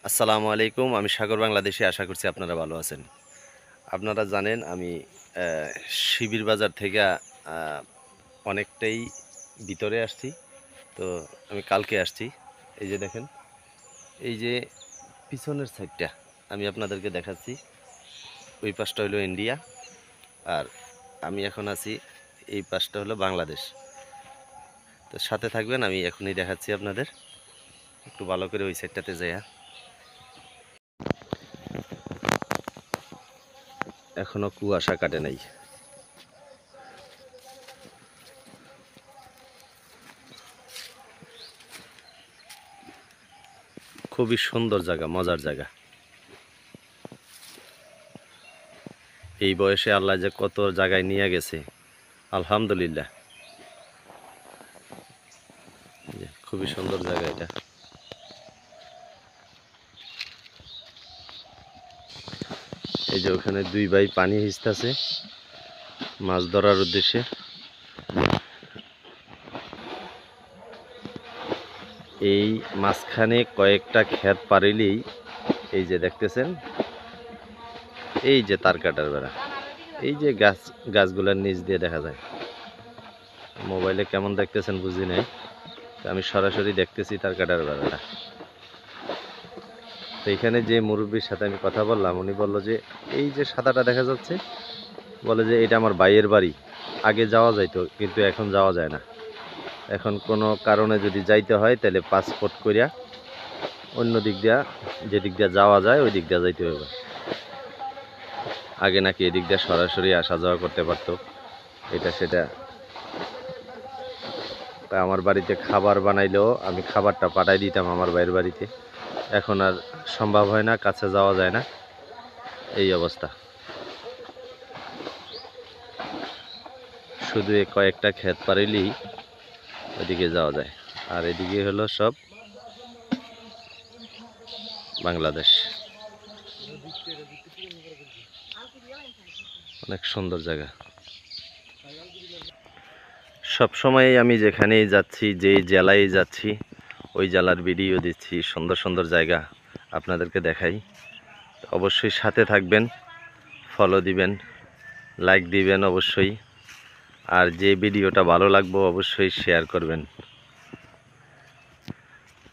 আসসালামু আলাইকুম। আমি সাগর বাংলাদেশে। আশা করছি আপনারা ভালো আছেন। আপনারা জানেন আমি শিবির বাজার থেকে অনেকটাই ভিতরে আসছি। তো আমি কালকে আসছি। এই যে দেখেন, এই যে পিছনের সাইডটা আমি আপনাদেরকে দেখাচ্ছি। ওই পাশটা হলো ইন্ডিয়া, আর আমি এখন আছি এই পাশটা হলো বাংলাদেশ। তো সাথে থাকবেন, আমি এখনই দেখাচ্ছি আপনাদের। একটু ভালো করে ওই সাইডটাতে যাইয়া। এখনো কুয়াশা কাটে নাই। খুবই সুন্দর জায়গা, মজার জায়গা। এই বয়সে আল্লাহ যে কত জায়গায় নিয়ে গেছে, আলহামদুলিল্লাহ। খুবই সুন্দর জায়গা এটা। এই যে ওখানে দুই ভাই পানি হিঁচতেছে মাছ ধরার উদ্দেশ্যে। এই মাঝখানে কয়েকটা ক্ষেত পারিলেই এই যে দেখতেছেন, এই যে তার কাটার বেড়া, এই যে গাছগুলোর নিচ দিয়ে দেখা যায়। মোবাইলে কেমন দেখতেছেন বুঝি নাই, আমি সরাসরি দেখতেছি তার কাটার বেড়াটা। তো এখানে যে মুরব্বীর সাথে আমি কথা বললাম, উনি বললো যে এই যে সাদাটা দেখা যাচ্ছে, বলে যে এটা আমার ভাইয়ের বাড়ি। আগে যাওয়া যাইতো, কিন্তু এখন যাওয়া যায় না। এখন কোনো কারণে যদি যাইতে হয় তাহলে পাসপোর্ট করিয়া অন্য দিক দিয়া, যে দিক দিয়া যাওয়া যায় ওই দিক দিয়া যাইতে হবে। আগে নাকি এদিক দিয়ে সরাসরি আসা যাওয়া করতে পারতো, এটা সেটা। আমার বাড়িতে খাবার বানাইলেও আমি খাবারটা পাঠাই দিতাম আমার ভাইয়ের বাড়িতে। এখন আর সম্ভব হয় না, কাছে যাওয়া যায় না, এই অবস্থা। শুধু কয়েকটা ক্ষেত পারিলেই ওদিকে যাওয়া যায়। আর এদিকে হলো সব বাংলাদেশ। অনেক সুন্দর জায়গা। সব সময় আমি যেখানেই যাচ্ছি, যেই জেলায় যাচ্ছি, ওই জেলার ভিডিও দিচ্ছি, সুন্দর সুন্দর জায়গা আপনাদেরকে দেখাই। অবশ্যই সাথে থাকবেন, ফলো দিবেন, লাইক দিবেন অবশ্যই। আর যে ভিডিওটা ভালো লাগবে অবশ্যই শেয়ার করবেন।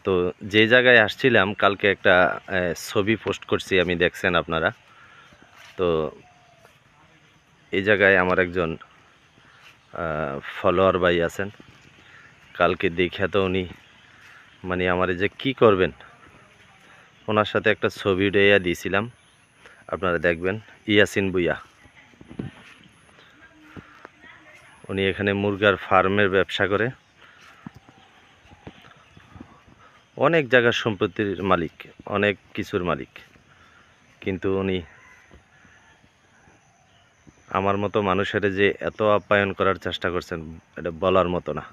তো যে জায়গায় আসছিলাম কালকে একটা ছবি পোস্ট করছি, আমি দেখছেন আপনারা। তো এই জায়গায় আমার একজন ফলোয়ার ভাই আছেন। কালকে দেখে তো উনি মানে আমার যে কি করবেন, ওনার সাথে একটা ছবি উঠাইয়া দিয়েছিলাম, আপনারা দেখবেন। ইয়াসিন ভুইয়া, উনি এখানে মুরগার ফার্মের ব্যবসা করে, অনেক জায়গার সম্পত্তির মালিক, অনেক কিছুর মালিক। কিন্তু উনি আমার মতো মানুষের যে এত আপ্যায়ন করার চেষ্টা করছেন, এটা বলার মতো না।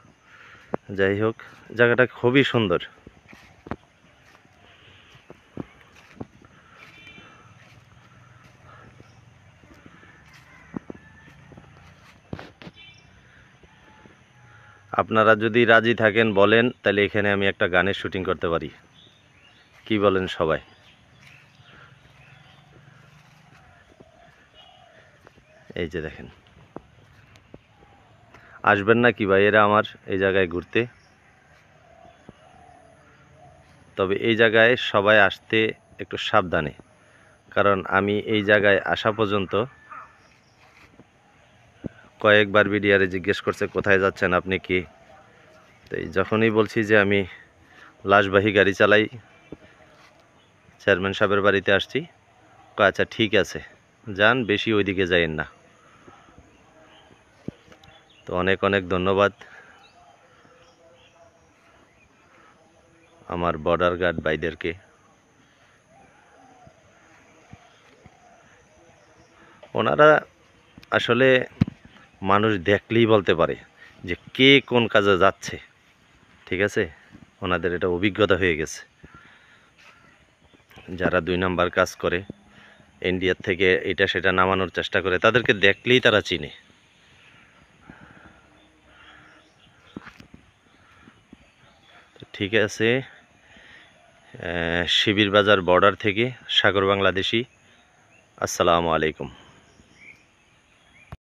যাই হোক, জায়গাটা খুবই সুন্দর। আপনারা যদি রাজি থাকেন বলেন, তাহলে এখানে আমি একটা গানের শুটিং করতে পারি। কি বলেন সবাই? এই যে দেখেন, আসবেন না কি ভাই এরা আমার এই জায়গায় ঘুরতে? তবে এই জায়গায় সবাই আসতে একটু সাবধানে, কারণ আমি এই জায়গায় আসা পর্যন্ত কয়েকবার বিডিআরে জিজ্ঞেস করছে কোথায় যাচ্ছেন আপনি কি। তো যখনই বলছি যে আমি লাশবাহী গাড়ি চালাই, চেয়ারম্যান সাহেবের বাড়িতে আসছি, আচ্ছা ঠিক আছে যান, বেশি ওইদিকে যাইয়েন না। তো অনেক অনেক ধন্যবাদ আমার বর্ডার গার্ড ভাইদেরকে। ওনারা আসলে মানুষ দেখলেই বলতে পারে যে কে কোন কাজে যাচ্ছে, ঠিক আছে? ওনাদের এটা অভিজ্ঞতা হয়ে গেছে। যারা 2 নাম্বার কাজ করে, ইন্ডিয়ার থেকে এটা সেটা নামানোর চেষ্টা করে, তাদেরকে দেখলেই তারা চিনে। ঠিক আছে, শিবির বাজার বর্ডার থেকে সাগর বাংলাদেশি। আসসালামু আলাইকুম।